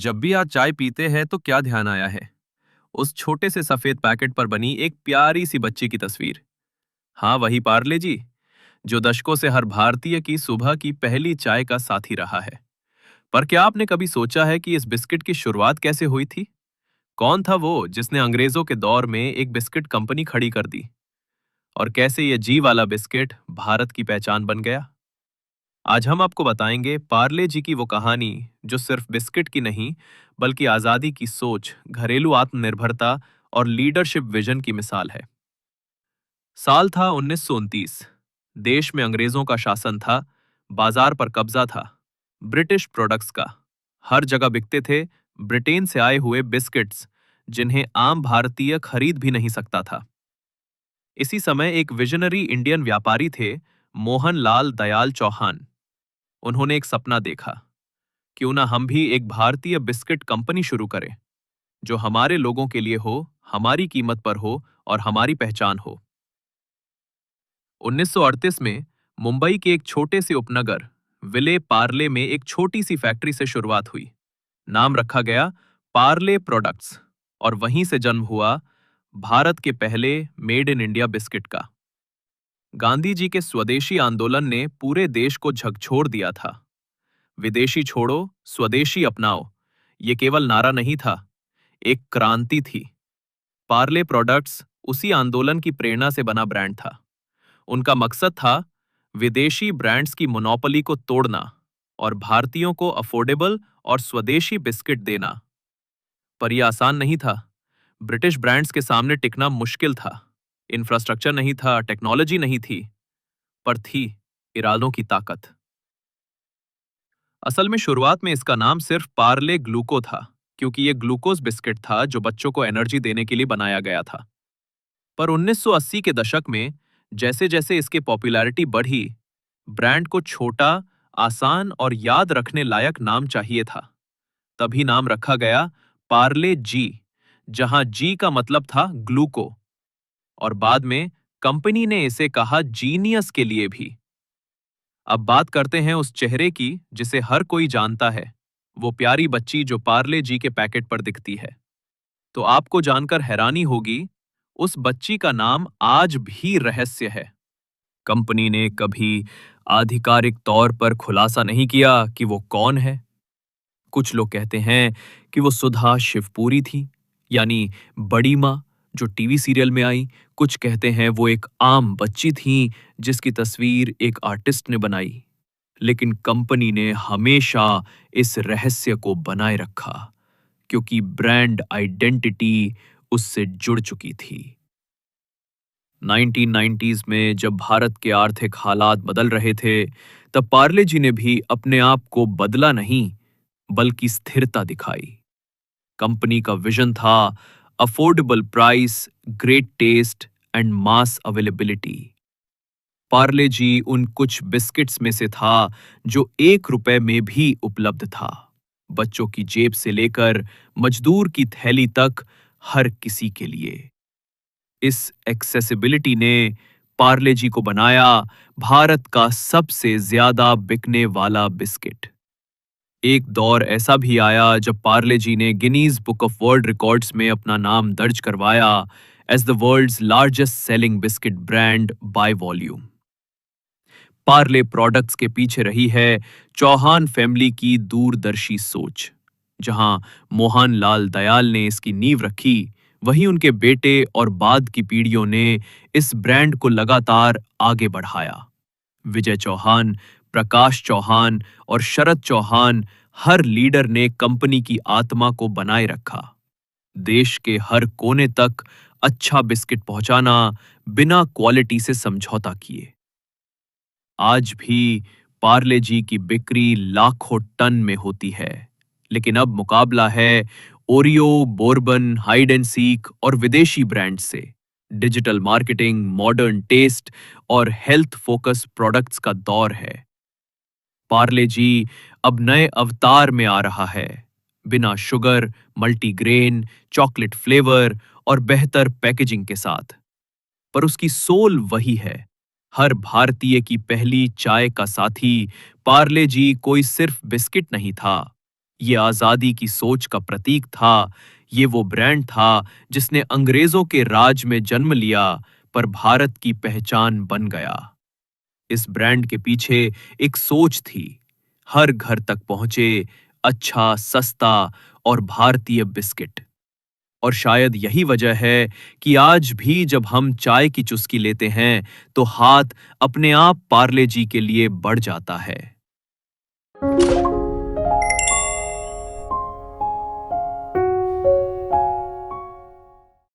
जब भी आज चाय पीते हैं तो क्या ध्यान आया है? उस छोटे से सफेद पैकेट पर बनी एक प्यारी सी बच्ची की तस्वीर। हाँ, वही पार्ले जी, जो दशकों से हर भारतीय की सुबह की पहली चाय का साथी रहा है। पर क्या आपने कभी सोचा है कि इस बिस्किट की शुरुआत कैसे हुई थी? कौन था वो जिसने अंग्रेजों के दौर में एक बिस्किट कंपनी खड़ी कर दी? और कैसे ये जी वाला बिस्किट भारत की पहचान बन गया? आज हम आपको बताएंगे पार्ले जी की वो कहानी जो सिर्फ बिस्किट की नहीं, बल्कि आजादी की सोच, घरेलू आत्मनिर्भरता और लीडरशिप विजन की मिसाल है। साल था 1929। देश में अंग्रेजों का शासन था, बाजार पर कब्जा था, ब्रिटिश प्रोडक्ट्स का। हर जगह बिकते थे ब्रिटेन से आए हुए बिस्किट्स, जिन्हें आम भारतीय खरीद भी नहीं सकता था। इसी समय एक विजनरी इंडियन व्यापारी थे, मोहन लाल दयाल चौहान। उन्होंने एक सपना देखा, क्यों ना हम भी एक भारतीय बिस्किट कंपनी शुरू करें, जो हमारे लोगों के लिए हो, हमारी कीमत पर हो और हमारी पहचान हो। 1938 में मुंबई के एक छोटे से उपनगर विले पार्ले में एक छोटी सी फैक्ट्री से शुरुआत हुई। नाम रखा गया पार्ले प्रोडक्ट्स, और वहीं से जन्म हुआ भारत के पहले मेड इन इंडिया बिस्किट का। गांधी जी के स्वदेशी आंदोलन ने पूरे देश को झकझोर दिया था। विदेशी छोड़ो, स्वदेशी अपनाओ, ये केवल नारा नहीं था, एक क्रांति थी। पार्ले प्रोडक्ट्स उसी आंदोलन की प्रेरणा से बना ब्रांड था। उनका मकसद था विदेशी ब्रांड्स की मोनोपोली को तोड़ना और भारतीयों को अफोर्डेबल और स्वदेशी बिस्किट देना। पर यह आसान नहीं था। ब्रिटिश ब्रांड्स के सामने टिकना मुश्किल था। इंफ्रास्ट्रक्चर नहीं था, टेक्नोलॉजी नहीं थी, पर थी इरादों की ताकत। असल में शुरुआत में इसका नाम सिर्फ पार्ले ग्लूको था, क्योंकि यह ग्लूकोज बिस्किट था जो बच्चों को एनर्जी देने के लिए बनाया गया था। पर 1980 के दशक में जैसे जैसे इसकी पॉपुलैरिटी बढ़ी, ब्रांड को छोटा, आसान और याद रखने लायक नाम चाहिए था। तभी नाम रखा गया पार्ले जी, जहां जी का मतलब था ग्लूको। और बाद में कंपनी ने इसे कहा जीनियस के लिए भी। अब बात करते हैं उस चेहरे की जिसे हर कोई जानता है, वो प्यारी बच्ची जो पार्ले जी के पैकेट पर दिखती है। तो आपको जानकर हैरानी होगी, उस बच्ची का नाम आज भी रहस्य है। कंपनी ने कभी आधिकारिक तौर पर खुलासा नहीं किया कि वो कौन है। कुछ लोग कहते हैं कि वो सुधा शिवपुरी थी, यानी बड़ी माँ, जो टीवी सीरियल में आई। कुछ कहते हैं वो एक आम बच्ची थी जिसकी तस्वीर एक आर्टिस्ट ने बनाई। लेकिन कंपनी ने हमेशा इस रहस्य को बनाए रखा, क्योंकि ब्रांड आइडेंटिटी उससे जुड़ चुकी थी। 1990s में जब भारत के आर्थिक हालात बदल रहे थे, तब पार्ले जी ने भी अपने आप को बदला नहीं, बल्कि स्थिरता दिखाई। कंपनी का विजन था affordable price, great taste and mass availability. Parle G उन कुछ बिस्किट्स में से था जो 1 रुपए में भी उपलब्ध था। बच्चों की जेब से लेकर मजदूर की थैली तक, हर किसी के लिए। इस एक्सेसिबिलिटी ने पार्ले जी को बनाया भारत का सबसे ज्यादा बिकने वाला बिस्किट। एक दौर ऐसा भी आया जब पार्ले जी ने Guinness Book of World Records में अपना नाम दर्ज करवाया as the world's largest selling biscuit brand by volume. Parle products के पीछे रही है चौहान फैमिली की दूरदर्शी सोच। जहां मोहन लाल दयाल ने इसकी नींव रखी, वहीं उनके बेटे और बाद की पीढ़ियों ने इस ब्रांड को लगातार आगे बढ़ाया। विजय चौहान, प्रकाश चौहान और शरद चौहान, हर लीडर ने कंपनी की आत्मा को बनाए रखा। देश के हर कोने तक अच्छा बिस्किट पहुंचाना, बिना क्वालिटी से समझौता किए। आज भी पार्ले जी की बिक्री लाखों टन में होती है, लेकिन अब मुकाबला है Oreo, Bourbon, hide and seek और विदेशी ब्रांड से। डिजिटल मार्केटिंग, मॉडर्न टेस्ट और हेल्थ फोकस प्रोडक्ट्स का दौर है। पार्ले जी अब नए अवतार में आ रहा है, बिना शुगर, मल्टीग्रेन, चॉकलेट फ्लेवर और बेहतर पैकेजिंग के साथ। पर उसकी सोल वही है, हर भारतीय की पहली चाय का साथी। पार्ले जी कोई सिर्फ बिस्किट नहीं था, ये आजादी की सोच का प्रतीक था। ये वो ब्रांड था जिसने अंग्रेजों के राज में जन्म लिया पर भारत की पहचान बन गया। इस ब्रांड के पीछे एक सोच थी, हर घर तक पहुंचे अच्छा, सस्ता और भारतीय बिस्किट। और शायद यही वजह है कि आज भी जब हम चाय की चुस्की लेते हैं तो हाथ अपने आप पार्ले जी के लिए बढ़ जाता है।